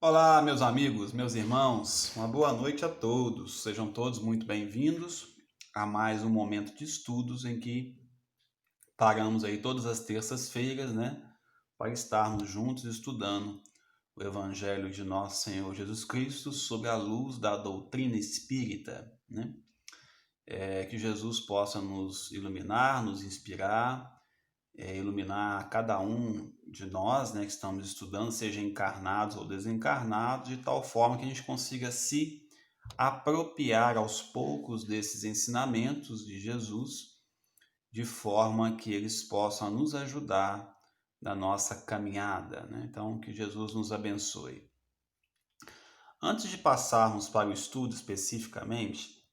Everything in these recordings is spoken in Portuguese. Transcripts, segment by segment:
Olá, meus amigos, meus irmãos, uma boa noite a todos. Sejam todos muito bem-vindos a mais um momento de estudos em que paramos aí todas as terças-feiras, né, para estarmos juntos estudando o Evangelho de nosso Senhor Jesus Cristo sob a luz da doutrina espírita, né? Que Jesus possa nos iluminar, nos inspirar, iluminar cada um de nós, né, que estamos estudando, seja encarnados ou desencarnados, de tal forma que a gente consiga se apropriar aos poucos desses ensinamentos de Jesus, de forma que eles possam nos ajudar na nossa caminhada, né? Então, que Jesus nos abençoe. Antes de passarmos para o estudo especificamente,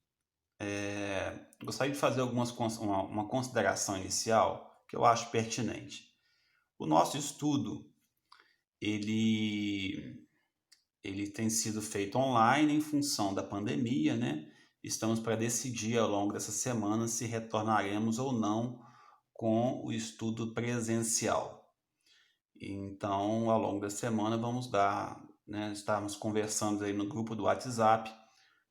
gostaria de fazer uma consideração inicial que eu acho pertinente. O nosso estudo, ele, ele tem sido feito online em função da pandemia, né? Estamos para decidir ao longo dessa semana se retornaremos ou não com o estudo presencial. Então, ao longo da semana, estarmos conversando aí no grupo do WhatsApp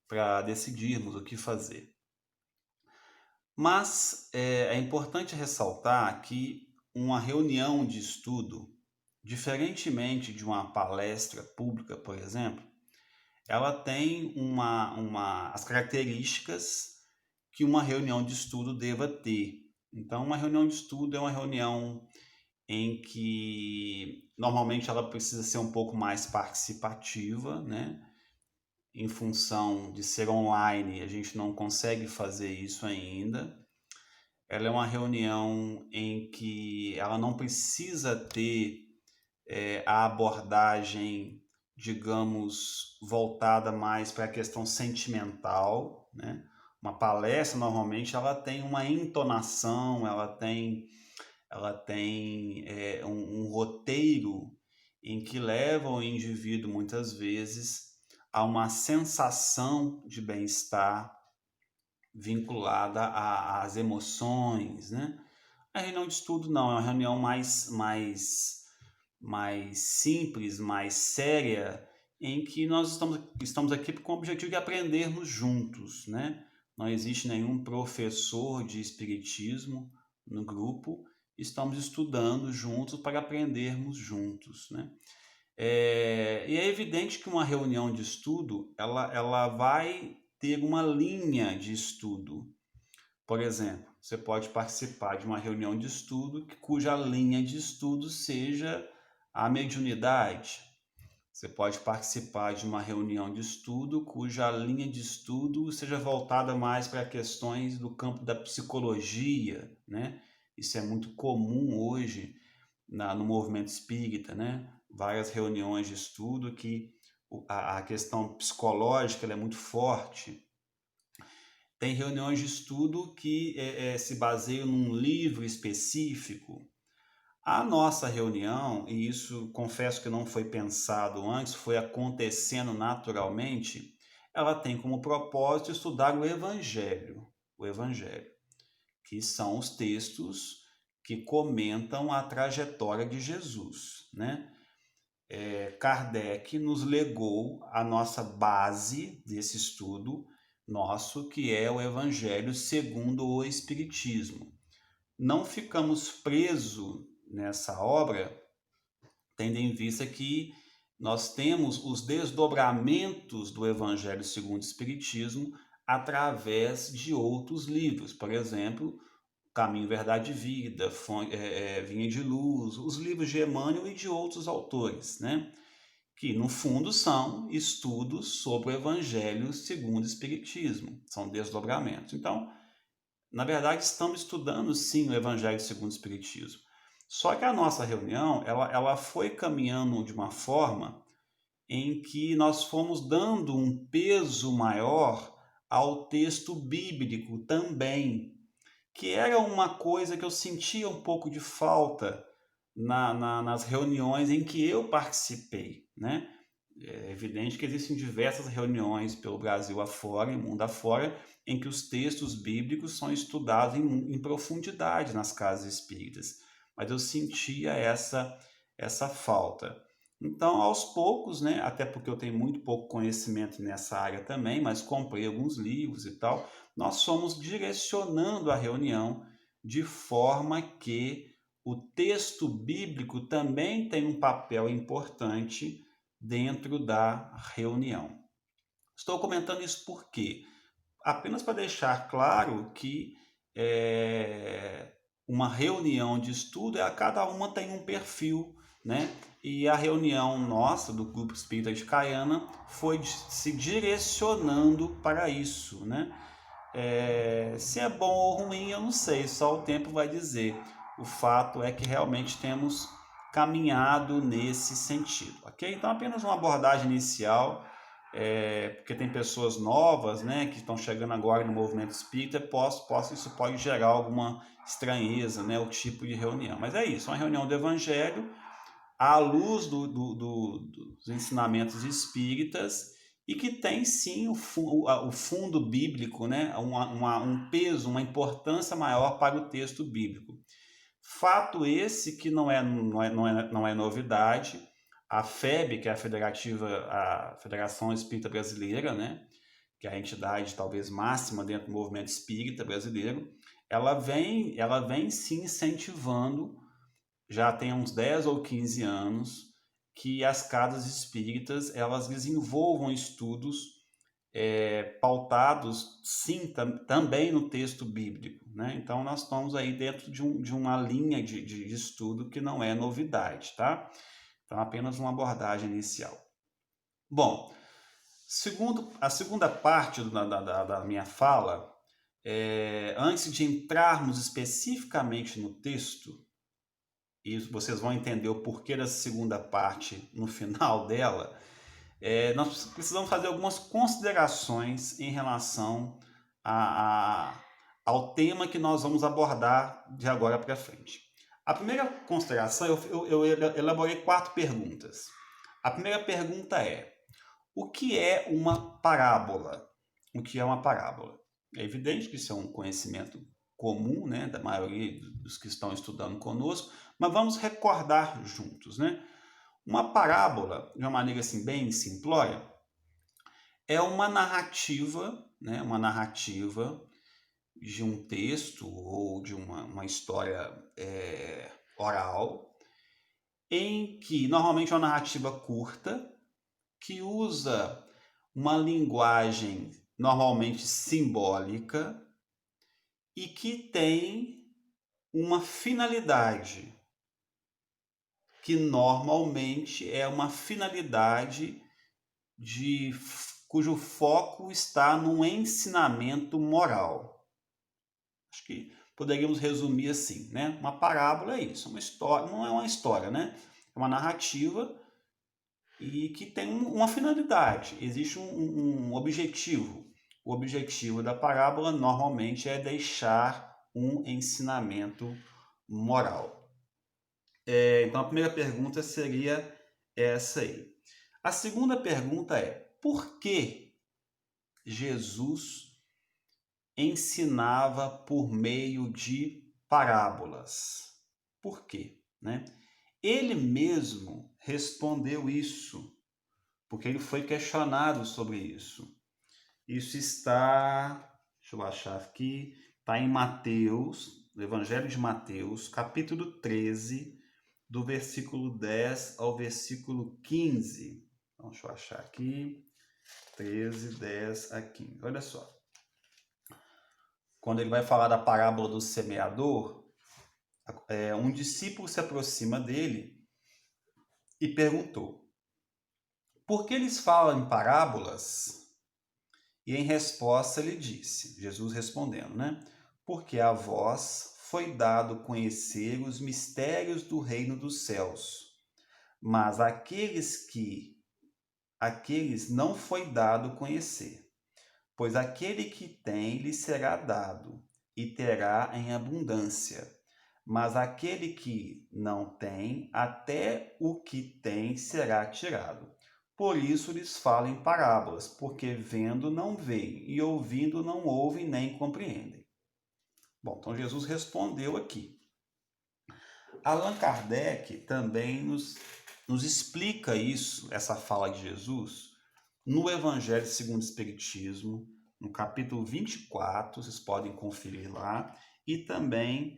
para decidirmos o que fazer. Mas é importante ressaltar que uma reunião de estudo, diferentemente de uma palestra pública, por exemplo, ela tem as características que uma reunião de estudo deva ter. Então, uma reunião de estudo é uma reunião em que normalmente ela precisa ser um pouco mais participativa, né? Em função de ser online, a gente não consegue fazer isso ainda. Ela é uma reunião em que ela não precisa ter a abordagem, digamos, voltada mais para a questão sentimental, né? Uma palestra normalmente ela tem uma entonação, ela tem um roteiro em que leva o indivíduo muitas vezes a uma sensação de bem-estar vinculada às emoções, né? A reunião de estudo não, é uma reunião mais simples, mais séria, em que nós estamos aqui com o objetivo de aprendermos juntos, né? Não existe nenhum professor de espiritismo no grupo, estamos estudando juntos para aprendermos juntos, né? E é evidente que uma reunião de estudo, ela vai ter uma linha de estudo. Por exemplo, você pode participar de uma reunião de estudo cuja linha de estudo seja a mediunidade. Você pode participar de uma reunião de estudo cuja linha de estudo seja voltada mais para questões do campo da psicologia, né? Isso é muito comum hoje no movimento espírita, né? Várias reuniões de estudo que a questão psicológica ela é muito forte. Tem reuniões de estudo que se baseiam num livro específico. A nossa reunião, e isso confesso que não foi pensado antes, foi acontecendo naturalmente, ela tem como propósito estudar o Evangelho, que são os textos que comentam a trajetória de Jesus, né? Kardec nos legou a nossa base desse estudo nosso, que é o Evangelho segundo o Espiritismo. Não ficamos presos nessa obra, tendo em vista que nós temos os desdobramentos do Evangelho segundo o Espiritismo através de outros livros, por exemplo, Caminho, Verdade e Vida, Vinha de Luz, os livros de Emmanuel e de outros autores, né? Que no fundo são estudos sobre o Evangelho segundo o Espiritismo, são desdobramentos. Então, na verdade, estamos estudando sim o Evangelho segundo o Espiritismo. Só que a nossa reunião, ela foi caminhando de uma forma em que nós fomos dando um peso maior ao texto bíblico também, que era uma coisa que eu sentia um pouco de falta nas reuniões em que eu participei, né? É evidente que existem diversas reuniões pelo Brasil afora, e mundo afora, em que os textos bíblicos são estudados em profundidade nas casas espíritas. Mas eu sentia essa falta. Então, aos poucos, né, até porque eu tenho muito pouco conhecimento nessa área também, mas comprei alguns livros e tal, nós fomos direcionando a reunião de forma que o texto bíblico também tem um papel importante dentro da reunião. Estou comentando isso porque apenas para deixar claro que é, uma reunião de estudo, cada uma tem um perfil, né? E a reunião nossa, do Grupo Espírita de Caiana, foi se direcionando para isso, né? Se é bom ou ruim, eu não sei, só o tempo vai dizer. O fato é que realmente temos caminhado nesse sentido, ok? Então, apenas uma abordagem inicial, porque tem pessoas novas, né, que estão chegando agora no movimento espírita, isso pode gerar alguma estranheza, né, o tipo de reunião. Mas é isso, uma reunião do Evangelho à luz dos ensinamentos espíritas e que tem sim o fundo bíblico, né? Um peso, uma importância maior para o texto bíblico. Fato esse que não é novidade. A FEB, que é a Federação Espírita Brasileira, né? Que é a entidade talvez máxima dentro do movimento espírita brasileiro, ela vem se incentivando já tem uns 10 ou 15 anos que as casas espíritas elas desenvolvam estudos pautados, sim, também no texto bíblico. Né? Então, nós estamos aí dentro de uma linha de estudo que não é novidade, tá? Então, apenas uma abordagem inicial. Bom, a segunda parte da minha fala, antes de entrarmos especificamente no texto, e vocês vão entender o porquê da segunda parte no final dela, nós precisamos fazer algumas considerações em relação ao tema que nós vamos abordar de agora para frente. A primeira consideração, eu elaborei 4 perguntas. A primeira pergunta é: o que é uma parábola? O que é uma parábola? É evidente que isso é um conhecimento comum, né, da maioria dos que estão estudando conosco, mas vamos recordar juntos, né? Uma parábola, de uma maneira assim bem simplória, é uma narrativa, né, uma narrativa de um texto ou de uma história oral, em que normalmente é uma narrativa curta, que usa uma linguagem normalmente simbólica e que tem uma finalidade, que normalmente é uma finalidade cujo foco está num ensinamento moral. Acho que poderíamos resumir assim, né? Uma parábola é isso, uma história, não é uma história, né? É uma narrativa e que tem uma finalidade, existe um objetivo. O objetivo da parábola normalmente é deixar um ensinamento moral. Então a primeira pergunta seria essa aí. A segunda pergunta é: por que Jesus ensinava por meio de parábolas? Por quê? Né? Ele mesmo respondeu isso, porque ele foi questionado sobre isso. Isso está, deixa eu achar aqui, está em Mateus, no Evangelho de Mateus, capítulo 13, do versículo 10 ao versículo 15. Então, deixa eu achar aqui. 13, 10 a 15. Olha só. Quando ele vai falar da parábola do semeador, um discípulo se aproxima dele e perguntou: por que eles falam em parábolas? E em resposta ele disse, Jesus respondendo, né? Porque a vós foi dado conhecer os mistérios do reino dos céus, mas aqueles não foi dado conhecer. Pois aquele que tem lhe será dado, e terá em abundância. Mas aquele que não tem, até o que tem será tirado. Por isso lhes falo em parábolas, porque vendo não veem, e ouvindo não ouvem nem compreendem. Bom, então Jesus respondeu aqui. Allan Kardec também nos nos explica isso, essa fala de Jesus, no Evangelho segundo o Espiritismo, no capítulo 24, vocês podem conferir lá, e também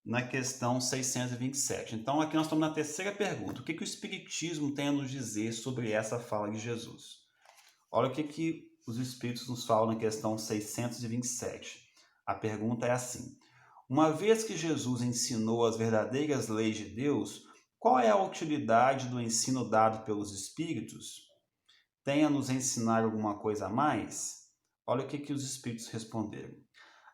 na questão 627. Então, aqui nós estamos na terceira pergunta. O que o Espiritismo tem a nos dizer sobre essa fala de Jesus? Olha o que os Espíritos nos falam na questão 627. A pergunta é assim: uma vez que Jesus ensinou as verdadeiras leis de Deus, qual é a utilidade do ensino dado pelos Espíritos? Tem a nos ensinar alguma coisa a mais? Olha o que os Espíritos responderam.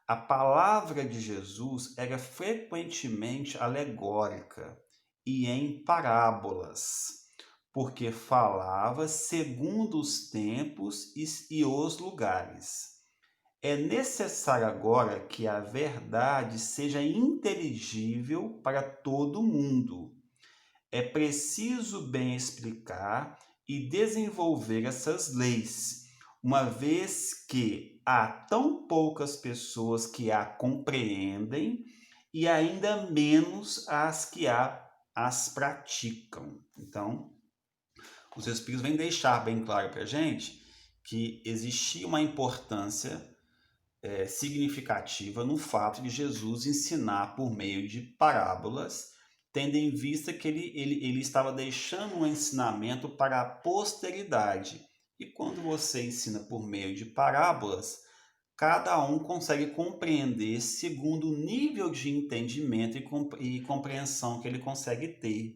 A palavra de Jesus era frequentemente alegórica e em parábolas, porque falava segundo os tempos e os lugares. É necessário agora que a verdade seja inteligível para todo mundo. É preciso bem explicar e desenvolver essas leis, uma vez que há tão poucas pessoas que a compreendem e ainda menos as que as praticam. Então, os Espíritos vêm deixar bem claro para a gente que existia uma importância significativa no fato de Jesus ensinar por meio de parábolas, tendo em vista que ele estava deixando um ensinamento para a posteridade. E quando você ensina por meio de parábolas, cada um consegue compreender segundo o nível de entendimento e compreensão que ele consegue ter.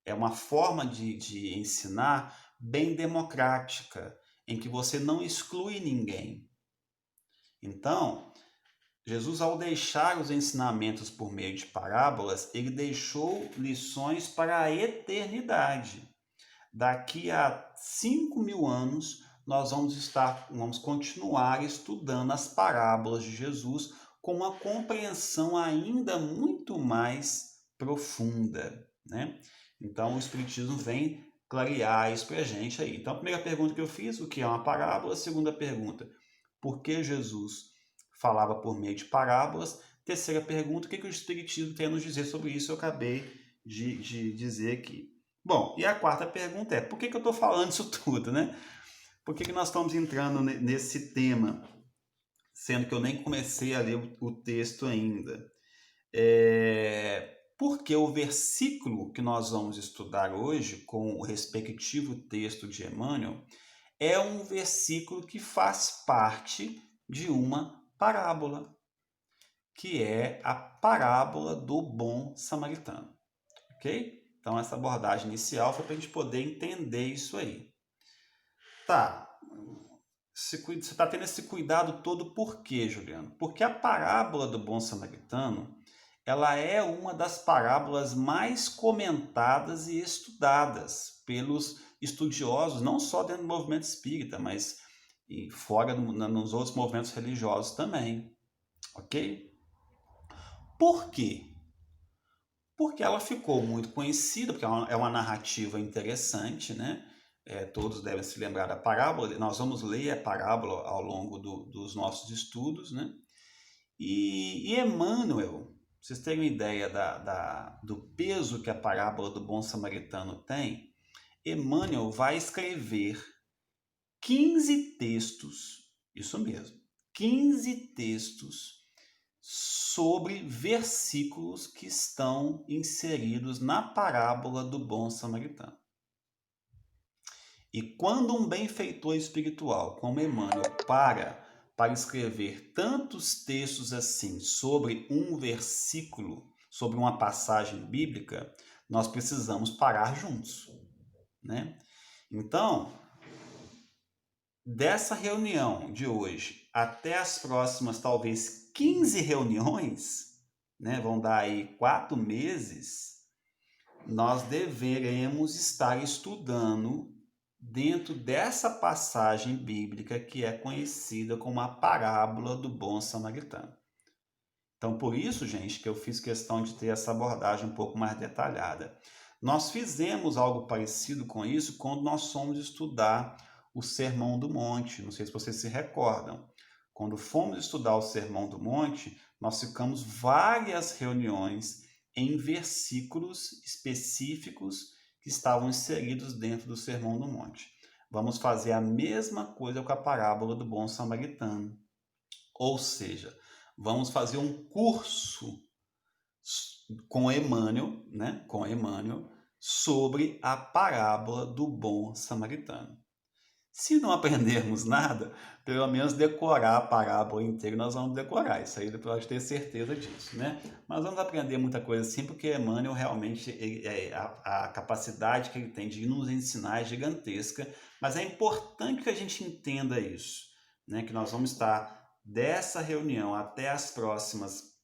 É uma forma de ensinar bem democrática, em que você não exclui ninguém. Então, Jesus, ao deixar os ensinamentos por meio de parábolas, ele deixou lições para a eternidade. Daqui a 5.000 anos, nós vamos continuar estudando as parábolas de Jesus com uma compreensão ainda muito mais profunda, né? Então, o Espiritismo vem clarear isso para a gente aí. Então, a primeira pergunta que eu fiz, o que é uma parábola? A segunda pergunta, por que Jesus falava por meio de parábolas? Terceira pergunta, o que o Espiritismo tem a nos dizer sobre isso? Eu acabei de dizer aqui. Bom, e a quarta pergunta é, por que eu estou falando isso tudo, né? Por que nós estamos entrando nesse tema, sendo que eu nem comecei a ler o texto ainda? Porque o versículo que nós vamos estudar hoje, com o respectivo texto de Emmanuel, é um versículo que faz parte de uma parábola, que é a parábola do bom samaritano, ok? Então, essa abordagem inicial foi para a gente poder entender isso aí. Tá, você está tendo esse cuidado todo por quê, Juliano? Porque a parábola do bom samaritano, ela é uma das parábolas mais comentadas e estudadas pelos estudiosos, não só dentro do movimento espírita, mas fora nos outros movimentos religiosos também, ok? Por quê? Porque ela ficou muito conhecida, porque é uma narrativa interessante, né? Todos devem se lembrar da parábola, nós vamos ler a parábola ao longo dos nossos estudos, né? E Emmanuel, pra vocês terem uma ideia do peso que a parábola do bom samaritano tem, Emmanuel vai escrever 15 textos, isso mesmo, 15 textos sobre versículos que estão inseridos na parábola do bom samaritano. E quando um benfeitor espiritual como Emmanuel para escrever tantos textos assim sobre um versículo, sobre uma passagem bíblica, nós precisamos parar juntos, né? Então, dessa reunião de hoje até as próximas, talvez 15 reuniões, né, vão dar aí 4 meses, nós deveremos estar estudando dentro dessa passagem bíblica que é conhecida como a parábola do bom samaritano. Então, por isso, gente, que eu fiz questão de ter essa abordagem um pouco mais detalhada. Nós fizemos algo parecido com isso quando nós fomos estudar o Sermão do Monte. Não sei se vocês se recordam. Quando fomos estudar o Sermão do Monte, nós ficamos várias reuniões em versículos específicos que estavam inseridos dentro do Sermão do Monte. Vamos fazer a mesma coisa com a parábola do bom samaritano. Ou seja, vamos fazer um curso com Emmanuel, né? Com Emmanuel, sobre a parábola do bom samaritano. Se não aprendermos nada, pelo menos decorar a parábola inteira nós vamos decorar. Isso aí pode ter certeza disso, né? Mas vamos aprender muita coisa assim, porque Emmanuel realmente, a capacidade que ele tem de nos ensinar é gigantesca, mas é importante que a gente entenda isso, né? Que nós vamos estar dessa reunião até as próximas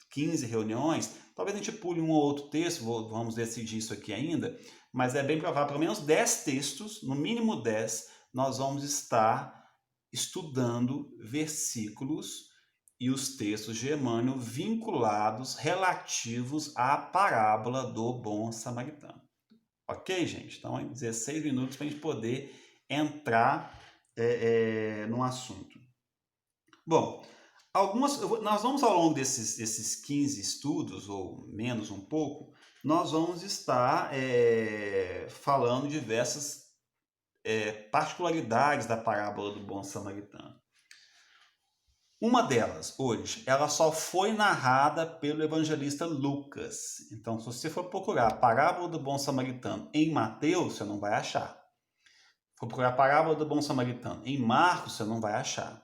15 reuniões, talvez a gente pule um ou outro texto, vamos decidir isso aqui ainda, mas é bem provável, pelo menos 10 textos, no mínimo 10, nós vamos estar estudando versículos e os textos de Emmanuel vinculados, relativos à parábola do bom samaritano. Ok, gente? Então, em 16 minutos para a gente poder entrar no assunto. Bom, nós vamos ao longo desses 15 estudos, ou menos um pouco, nós vamos estar falando diversas particularidades da parábola do bom samaritano. Uma delas, hoje, ela só foi narrada pelo evangelista Lucas. Então, se você for procurar a parábola do bom samaritano em Mateus, você não vai achar. Se for procurar a parábola do bom samaritano em Marcos, você não vai achar.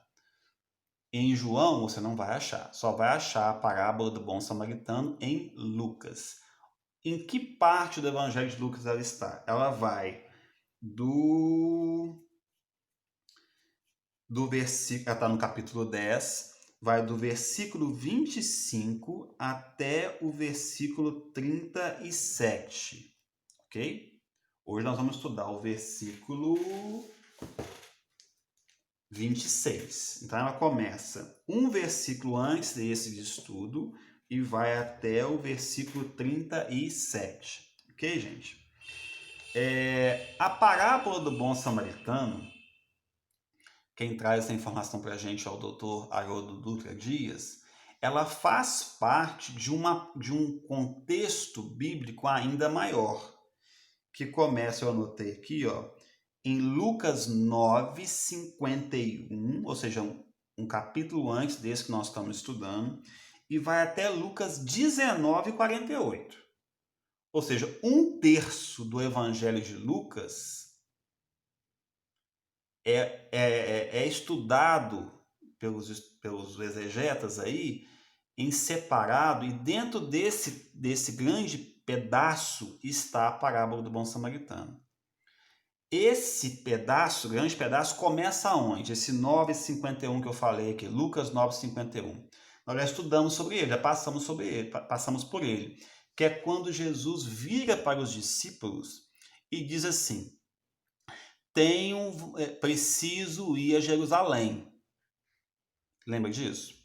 Em João, você não vai achar. Só vai achar a parábola do bom samaritano em Lucas. Em que parte do evangelho de Lucas ela está? Ela vai do versículo, ela está no capítulo 10, vai do versículo 25 até o versículo 37, ok? Hoje nós vamos estudar o versículo 26. Então ela começa um versículo antes desse de estudo e vai até o versículo 37, ok, gente? A parábola do bom samaritano, quem traz essa informação para a gente é o Dr. Haroldo Dutra Dias, ela faz parte de um contexto bíblico ainda maior, que começa, eu anotei aqui, ó, em Lucas 9, 51, ou seja, um capítulo antes desse que nós estamos estudando, e vai até Lucas 19, 48. Ou seja, 1/3 do Evangelho de Lucas é estudado pelos exegetas aí, em separado, e dentro desse grande pedaço está a parábola do bom samaritano. Esse pedaço, grande pedaço, começa aonde? Esse 9,51 que eu falei aqui, Lucas 9,51. Nós já estudamos sobre ele, já passamos por ele, que é quando Jesus vira para os discípulos e diz assim: preciso ir a Jerusalém. Lembra disso?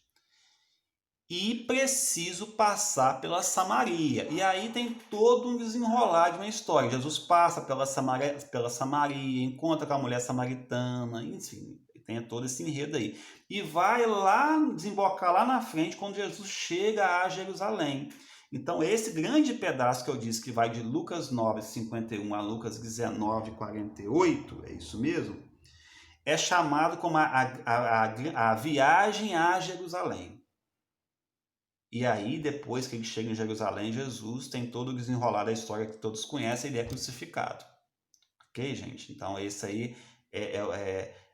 E preciso passar pela Samaria. E aí tem todo um desenrolar de uma história. Jesus passa pela Samaria, encontra com a mulher samaritana, enfim, tem todo esse enredo aí. E vai lá, desembocar lá na frente, quando Jesus chega a Jerusalém. Então, esse grande pedaço que eu disse, que vai de Lucas 9, 51 a Lucas 19, 48, é isso mesmo? É chamado como a viagem a Jerusalém. E aí, depois que ele chega em Jerusalém, Jesus tem todo o desenrolar da história que todos conhecem, ele é crucificado. Ok, gente? Então, esse aí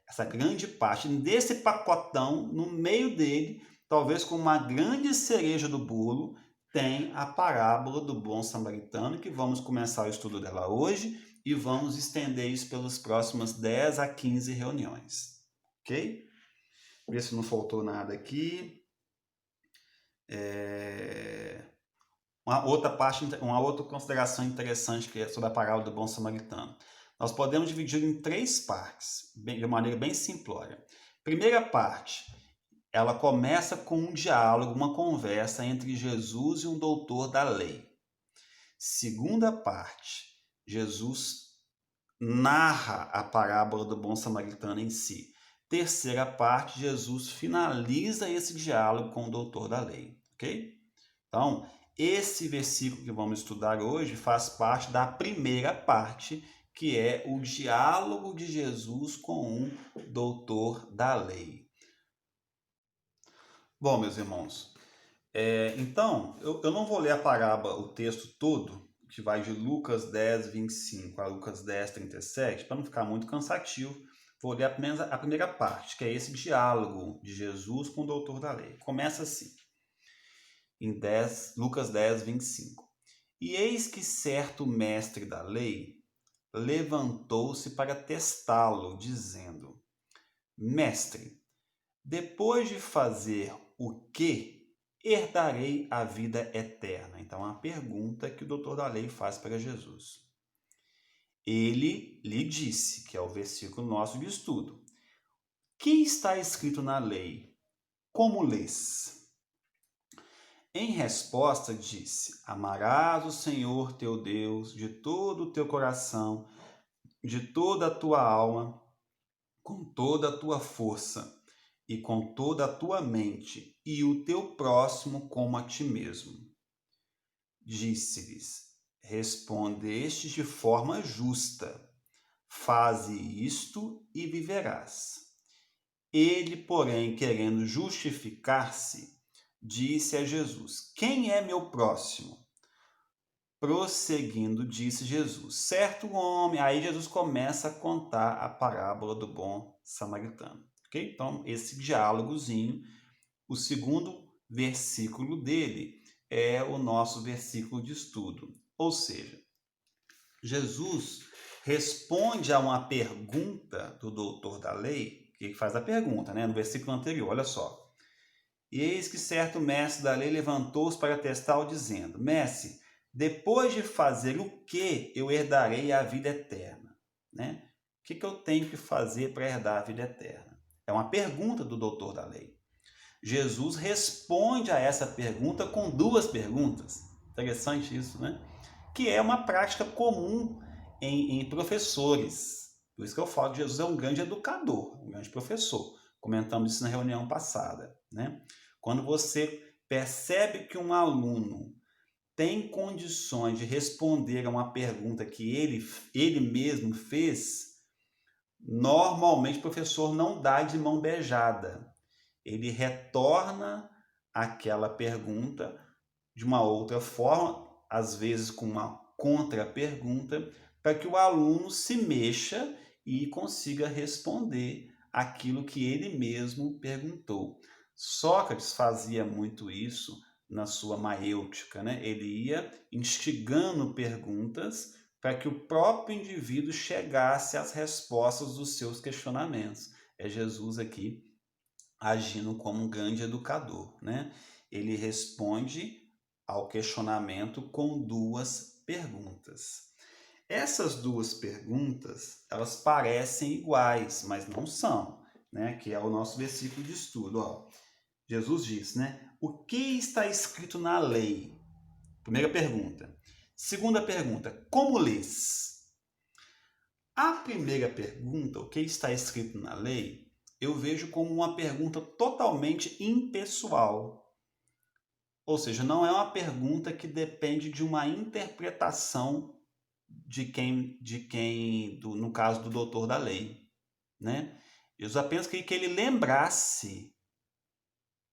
essa grande parte desse pacotão, no meio dele, talvez com uma grande cereja do bolo, tem a parábola do bom samaritano, que vamos começar o estudo dela hoje e vamos estender isso pelas próximas 10 a 15 reuniões. Ok? Ver se não faltou nada aqui. Uma outra consideração interessante que é sobre a parábola do bom samaritano. Nós podemos dividir em 3 partes, de maneira bem simplória. Primeira parte, ela começa com um diálogo, uma conversa entre Jesus e um doutor da lei. Segunda parte, Jesus narra a parábola do bom samaritano em si. Terceira parte, Jesus finaliza esse diálogo com o doutor da lei, ok? Então, Esse versículo que vamos estudar hoje faz parte da primeira parte, que é o diálogo de Jesus com um doutor da lei. Bom, meus irmãos, então, eu não vou ler a parábola, o texto todo, que vai de Lucas 10, 25 a Lucas 10, 37, para não ficar muito cansativo. Vou ler apenas a primeira parte, que é esse diálogo de Jesus com o doutor da lei. Começa assim, em Lucas 10, 25. E eis que certo mestre da lei levantou-se para testá-lo, dizendo: Mestre, depois de fazer o que herdarei a vida eterna? Então, é uma pergunta que o doutor da lei faz para Jesus. Ele lhe disse, que é o versículo nosso de estudo: que está escrito na lei? Como lês? Em resposta, disse: Amarás o Senhor teu Deus de todo o teu coração, de toda a tua alma, com toda a tua força e com toda a tua mente, e o teu próximo como a ti mesmo. Disse-lhes: Respondestes de forma justa. Faze isto e viverás. Ele, porém, querendo justificar-se, disse a Jesus: Quem é meu próximo? Prosseguindo, disse Jesus: Certo homem. Aí Jesus começa a contar a parábola do bom samaritano. Ok? Então, esse diálogozinho, o segundo versículo dele é o nosso versículo de estudo. Ou seja, Jesus responde a uma pergunta do doutor da lei, que ele faz a pergunta, né? No versículo anterior, olha só. E eis que certo mestre da lei levantou-se para testá-lo, dizendo: Mestre, depois de fazer o que eu herdarei a vida eterna? Né? O que eu tenho que fazer para herdar a vida eterna? É uma pergunta do doutor da lei. Jesus responde a essa pergunta com duas perguntas. Interessante isso, né? Que é uma prática comum em professores. Por isso que eu falo que Jesus é um grande educador, um grande professor. Comentamos isso na reunião passada, né? Quando você percebe que um aluno tem condições de responder a uma pergunta que ele mesmo fez, normalmente o professor não dá de mão beijada. Ele retorna aquela pergunta de uma outra forma, às vezes com uma contra-pergunta, para que o aluno se mexa e consiga responder aquilo que ele mesmo perguntou. Sócrates fazia muito isso na sua maêutica, né? Ele ia instigando perguntas para que o próprio indivíduo chegasse às respostas dos seus questionamentos. É Jesus aqui agindo como um grande educador, né? Ele responde ao questionamento com duas perguntas. Essas duas perguntas, elas parecem iguais, mas não são, né? Que é o nosso versículo de estudo, ó. Jesus diz, né? O que está escrito na lei? Primeira pergunta. Segunda pergunta, como lês? A primeira pergunta, o que está escrito na lei, eu vejo como uma pergunta totalmente impessoal. Ou seja, não é uma pergunta que depende de uma interpretação no caso do doutor da lei, né? Jesus apenas queria que ele lembrasse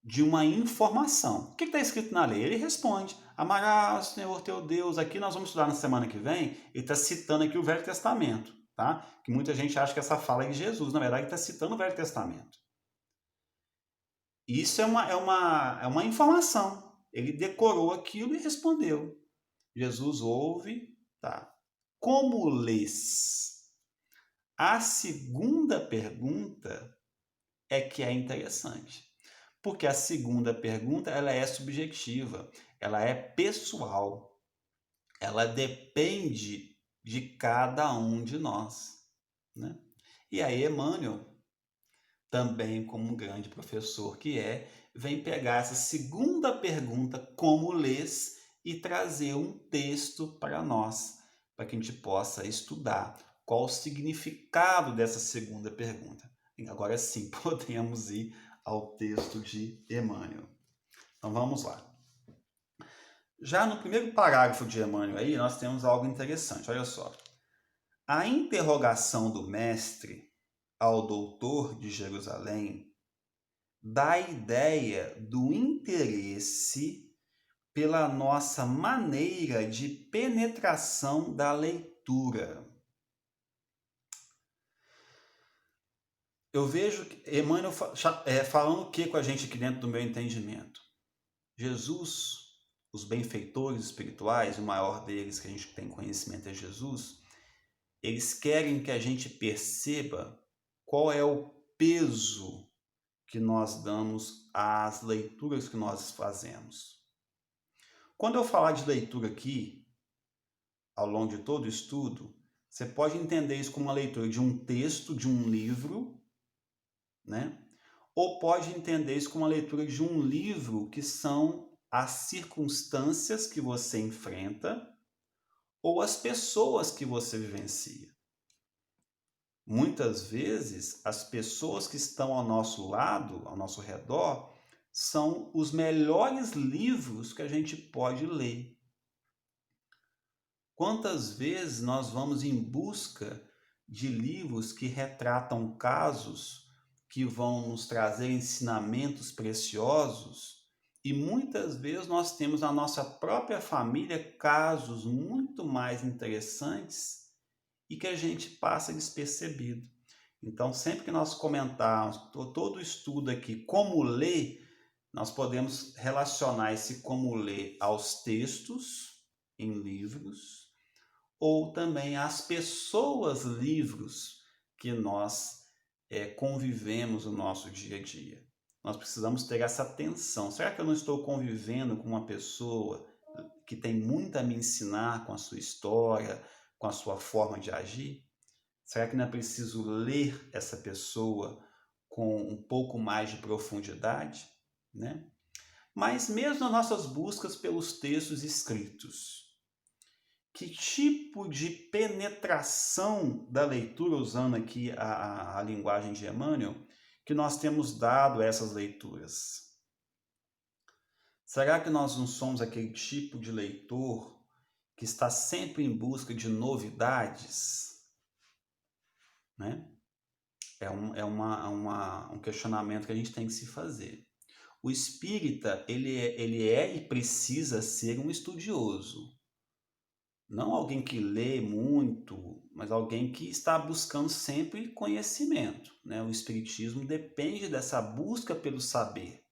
de uma informação. O que está escrito na lei? Ele responde: Amarás o Senhor teu Deus. Aqui nós vamos estudar na semana que vem. Ele está citando aqui o Velho Testamento, tá? Que muita gente acha que essa fala é de Jesus. Na verdade, ele está citando o Velho Testamento. Isso é uma informação. Ele decorou aquilo e respondeu. Jesus ouve, tá? Como lês? A segunda pergunta é que é interessante. Porque a segunda pergunta, ela é subjetiva, ela é pessoal. Ela depende de cada um de nós, né? E aí Emmanuel, também como um grande professor que vem pegar essa segunda pergunta, como lês, e trazer um texto para nós, para que a gente possa estudar qual o significado dessa segunda pergunta. E agora sim, podemos ir ao texto de Emmanuel. Então vamos lá. Já no primeiro parágrafo de Emmanuel aí, nós temos algo interessante, olha só. A interrogação do mestre ao doutor de Jerusalém dá a ideia do interesse pela nossa maneira de penetração da leitura. Eu vejo Emmanuel falando o que com a gente aqui dentro do meu entendimento? Jesus, os benfeitores espirituais, o maior deles que a gente tem conhecimento é Jesus, eles querem que a gente perceba qual é o peso que nós damos às leituras que nós fazemos. Quando eu falar de leitura aqui, ao longo de todo o estudo, você pode entender isso como uma leitura de um texto, de um livro, né? Ou pode entender isso como uma leitura de um livro que são as circunstâncias que você enfrenta ou as pessoas que você vivencia. Muitas vezes, as pessoas que estão ao nosso lado, ao nosso redor, são os melhores livros que a gente pode ler. Quantas vezes nós vamos em busca de livros que retratam casos que vão nos trazer ensinamentos preciosos e muitas vezes nós temos na nossa própria família casos muito mais interessantes e que a gente passa despercebido. Então, sempre que nós comentarmos todo o estudo aqui, como ler, nós podemos relacionar esse como ler aos textos em livros ou também às pessoas livros que nós convivemos no nosso dia a dia. Nós precisamos ter essa atenção. Será que eu não estou convivendo com uma pessoa que tem muito a me ensinar com a sua história, com a sua forma de agir? Será que não é preciso ler essa pessoa com um pouco mais de profundidade, né? Mas mesmo nas nossas buscas pelos textos escritos, que tipo de penetração da leitura, usando aqui a linguagem de Emmanuel, que nós temos dado a essas leituras? Será que nós não somos aquele tipo de leitor que está sempre em busca de novidades? Né? Um questionamento que a gente tem que se fazer. O espírita, ele é e precisa ser um estudioso. Não alguém que lê muito, mas alguém que está buscando sempre conhecimento, né? O espiritismo depende dessa busca pelo saber.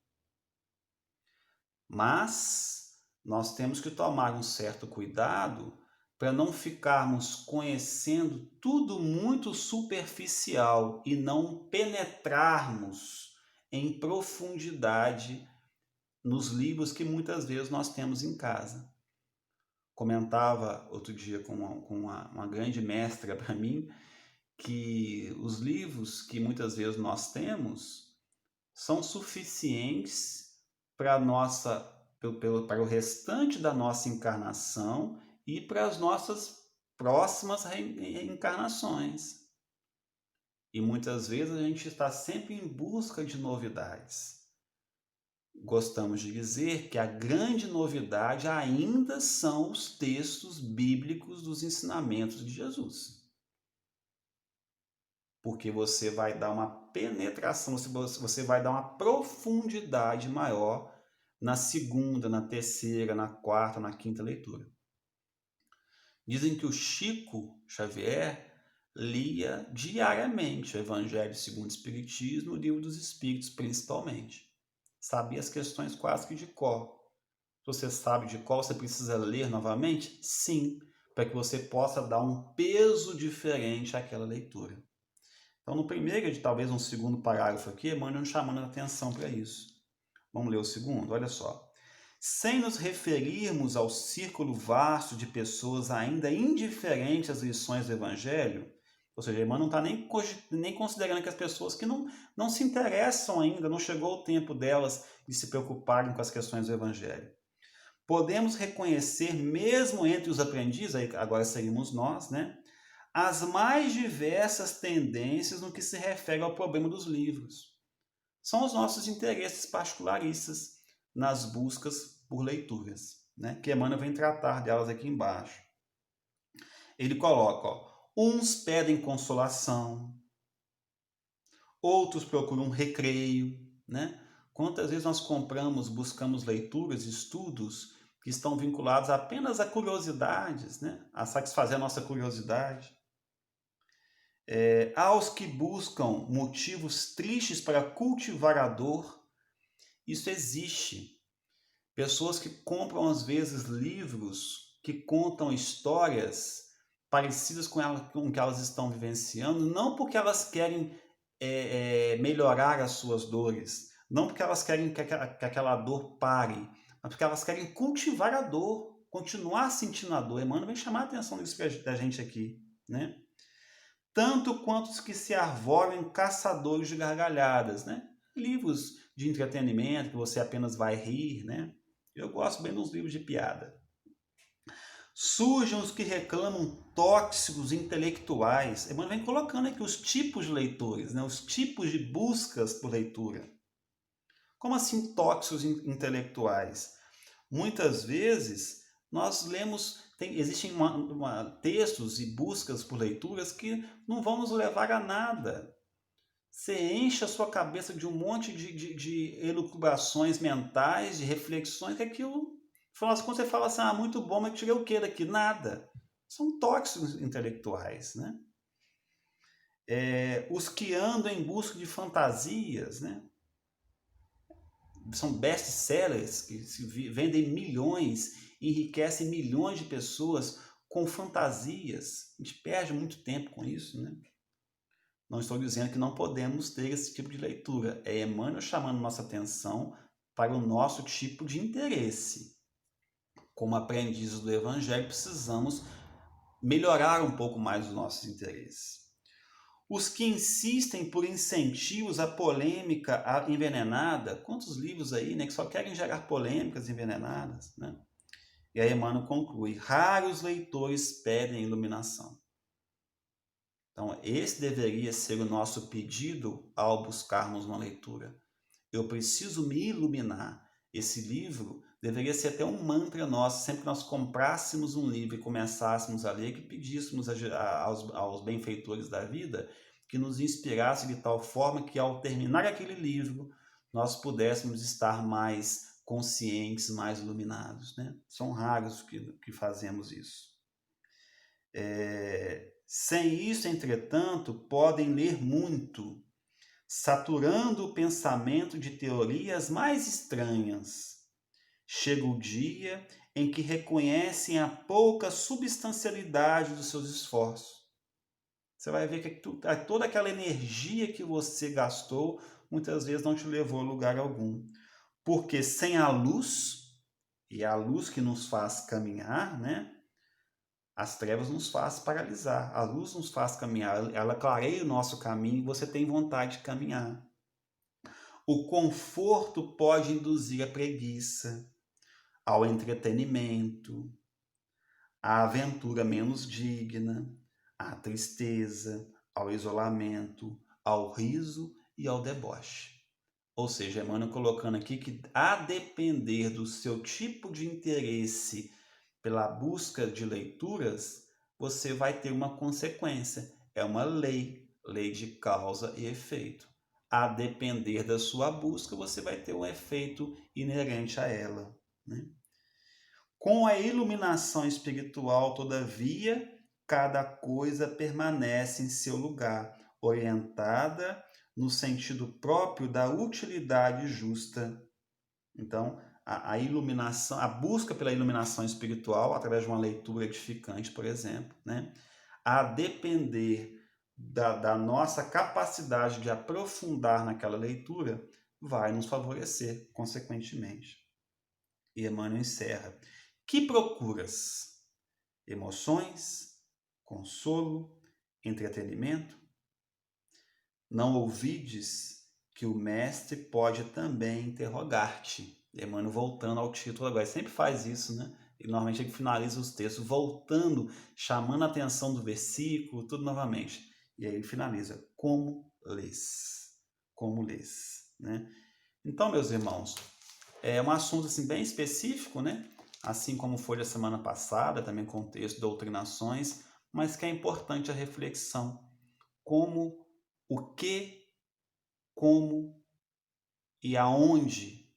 Mas nós temos que tomar um certo cuidado para não ficarmos conhecendo tudo muito superficial e não penetrarmos em profundidade nos livros que muitas vezes nós temos em casa. Comentava outro dia com uma grande mestra para mim que os livros que muitas vezes nós temos são suficientes para para o restante da nossa encarnação e para as nossas próximas reencarnações. E muitas vezes a gente está sempre em busca de novidades. Gostamos de dizer que a grande novidade ainda são os textos bíblicos dos ensinamentos de Jesus. Porque você vai dar uma penetração, você vai dar uma profundidade maior na segunda, na terceira, na quarta, na quinta leitura. Dizem que o Chico Xavier lia diariamente o Evangelho segundo o Espiritismo, o Livro dos Espíritos principalmente. Sabia as questões quase que de cor. Se você sabe de qual você precisa ler novamente? Sim, para que você possa dar um peso diferente àquela leitura. Então, no primeiro e talvez um segundo parágrafo aqui, Emmanuel chamando a atenção para isso. Vamos ler o segundo? Olha só. Sem nos referirmos ao círculo vasto de pessoas ainda indiferentes às lições do Evangelho, ou seja, Emmanuel não está nem considerando que as pessoas que não se interessam ainda, não chegou o tempo delas de se preocuparem com as questões do Evangelho. Podemos reconhecer, mesmo entre os aprendizes, agora seríamos nós, né, as mais diversas tendências no que se refere ao problema dos livros. São os nossos interesses particularistas nas buscas por leituras. né? Que Emmanuel vem tratar delas aqui embaixo. Ele coloca, ó, uns pedem consolação, outros procuram recreio, né? Quantas vezes nós buscamos leituras, estudos que estão vinculados apenas a curiosidades, né? A satisfazer a nossa curiosidade. Aos que buscam motivos tristes para cultivar a dor, isso existe. Pessoas que compram, às vezes, livros que contam histórias parecidas com o que elas estão vivenciando, não porque elas querem melhorar as suas dores, não porque elas querem que aquela dor pare, mas porque elas querem cultivar a dor, continuar sentindo a dor. Emmanuel vem chamar a atenção disso da gente aqui, né? Tanto quanto os que se arvoram em caçadores de gargalhadas, né? Livros de entretenimento que você apenas vai rir, né? Eu gosto bem dos livros de piada. Surgem os que reclamam tóxicos intelectuais. Emmanuel vem colocando aqui os tipos de leitores, né? Os tipos de buscas por leitura. Como assim tóxicos intelectuais? Muitas vezes nós lemos, existem textos e buscas por leituras que não vão nos levar a nada. Você enche a sua cabeça de um monte de elucubrações mentais, de reflexões, que aquilo, quando você fala assim, muito bom, mas tirei o que daqui? Nada. São tóxicos intelectuais, né? Os que andam em busca de fantasias, né? São best-sellers que vendem milhões, enriquecem milhões de pessoas com fantasias. A gente perde muito tempo com isso, né? Não estou dizendo que não podemos ter esse tipo de leitura. É Emmanuel chamando nossa atenção para o nosso tipo de interesse. Como aprendizes do Evangelho, precisamos melhorar um pouco mais os nossos interesses. Os que insistem por incentivos à polêmica envenenada, quantos livros aí, né, que só querem gerar polêmicas envenenadas, né? E aí Emmanuel conclui, raros leitores pedem iluminação. Então, esse deveria ser o nosso pedido ao buscarmos uma leitura. Eu preciso me iluminar. Esse livro deveria ser até um mantra nosso, sempre que nós comprássemos um livro e começássemos a ler, que pedíssemos aos benfeitores da vida que nos inspirasse de tal forma que, ao terminar aquele livro, nós pudéssemos estar mais conscientes, mais iluminados, né? São raros que fazemos isso. Sem isso, entretanto, podem ler muito, saturando o pensamento de teorias mais estranhas. Chega o dia em que reconhecem a pouca substancialidade dos seus esforços. Você vai ver que toda aquela energia que você gastou, muitas vezes não te levou a lugar algum. Porque sem a luz, e é a luz que nos faz caminhar, né? As trevas nos faz paralisar, a luz nos faz caminhar, ela clareia o nosso caminho e você tem vontade de caminhar. O conforto pode induzir a preguiça, ao entretenimento, à aventura menos digna, à tristeza, ao isolamento, ao riso e ao deboche. Ou seja, Emmanuel colocando aqui que, a depender do seu tipo de interesse pela busca de leituras, você vai ter uma consequência. É uma lei de causa e efeito. A depender da sua busca, você vai ter um efeito inerente a ela, né? Com a iluminação espiritual, todavia, cada coisa permanece em seu lugar, orientada no sentido próprio da utilidade justa. Então, a iluminação, a busca pela iluminação espiritual, através de uma leitura edificante, por exemplo, né? A depender da nossa capacidade de aprofundar naquela leitura, vai nos favorecer, consequentemente. E Emmanuel encerra. Que procuras? Emoções? Consolo? Entretenimento? Não ouvides que o mestre pode também interrogar-te. Emmanuel voltando ao título agora, ele sempre faz isso, né? E normalmente ele finaliza os textos voltando, chamando a atenção do versículo, tudo novamente. E aí ele finaliza, como lês? Como lês, né? Então, meus irmãos, é um assunto assim, bem específico, né? assim como foi a semana passada, também com o texto Doutrinações, mas que é importante a reflexão. Como, o que, como e aonde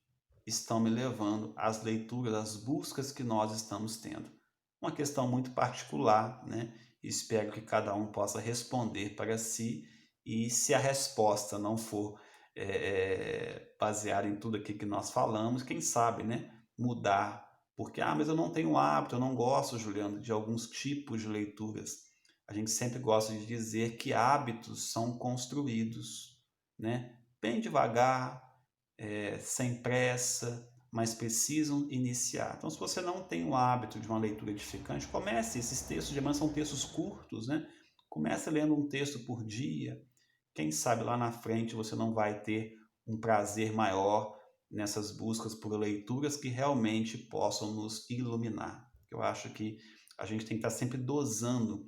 estão me levando as leituras, as buscas que nós estamos tendo. Uma questão muito particular, né? Espero que cada um possa responder para si, e se a resposta não for baseada em tudo aquilo que nós falamos, quem sabe, né? Mudar. Porque, mas eu não tenho hábito, eu não gosto, Juliano, de alguns tipos de leituras. A gente sempre gosta de dizer que hábitos são construídos, né? Bem devagar, sem pressa, mas precisam iniciar. Então, se você não tem o hábito de uma leitura edificante, comece. Esses textos, geralmente, são textos curtos, né? Comece lendo um texto por dia. Quem sabe lá na frente você não vai ter um prazer maior nessas buscas por leituras que realmente possam nos iluminar. Eu acho que a gente tem que estar sempre dosando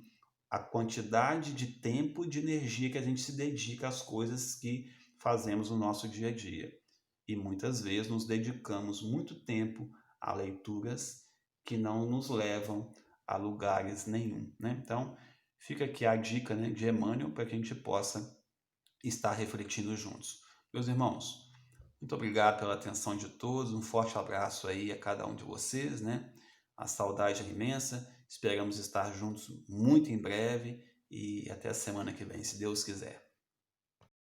a quantidade de tempo e de energia que a gente se dedica às coisas que fazemos no nosso dia a dia. E muitas vezes nos dedicamos muito tempo a leituras que não nos levam a lugares nenhum, né? Então, fica aqui a dica, né, de Emmanuel para que a gente possa estar refletindo juntos. Meus irmãos, muito obrigado pela atenção de todos, um forte abraço aí a cada um de vocês, né? A saudade é imensa, esperamos estar juntos muito em breve e até a semana que vem, se Deus quiser.